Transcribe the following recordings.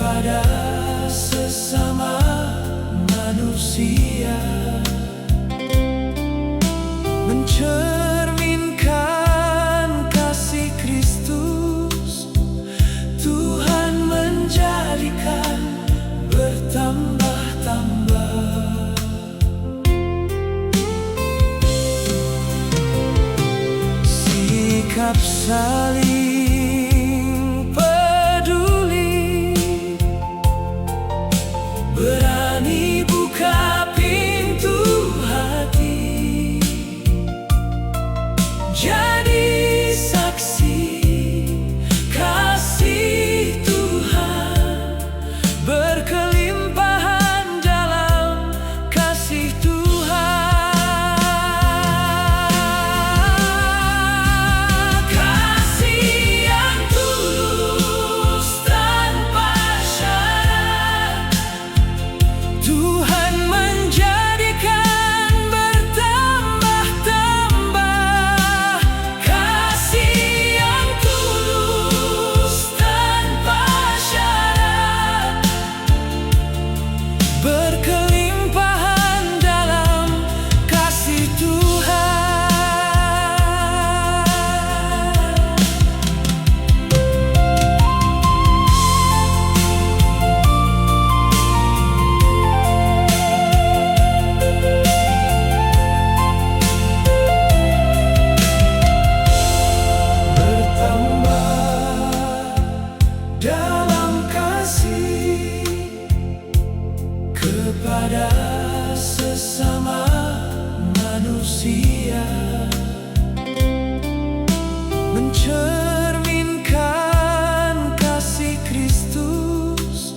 kepada sesama manusia, mencerminkan kasih Kristus. Tuhan menjadikan bertambah-tambah. Sikap saling peduli, berani buka pintu hati, jadi saksi kasih Tuhan, berkelimpahan dalam kasih Tuhan. Kasih yang tulus tanpa syarat, Tuhan menjadikan bertambah-tambah. Kasih yang tulus tanpa syarat, berkelimpahan dalam kasih Tuhan. Bertambah dalam kasih kepada sesama manusia, mencerminkan kasih Kristus.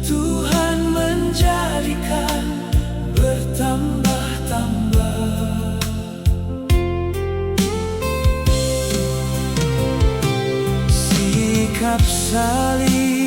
Tuhan menjadikan bertambah-tambah. Sikap saling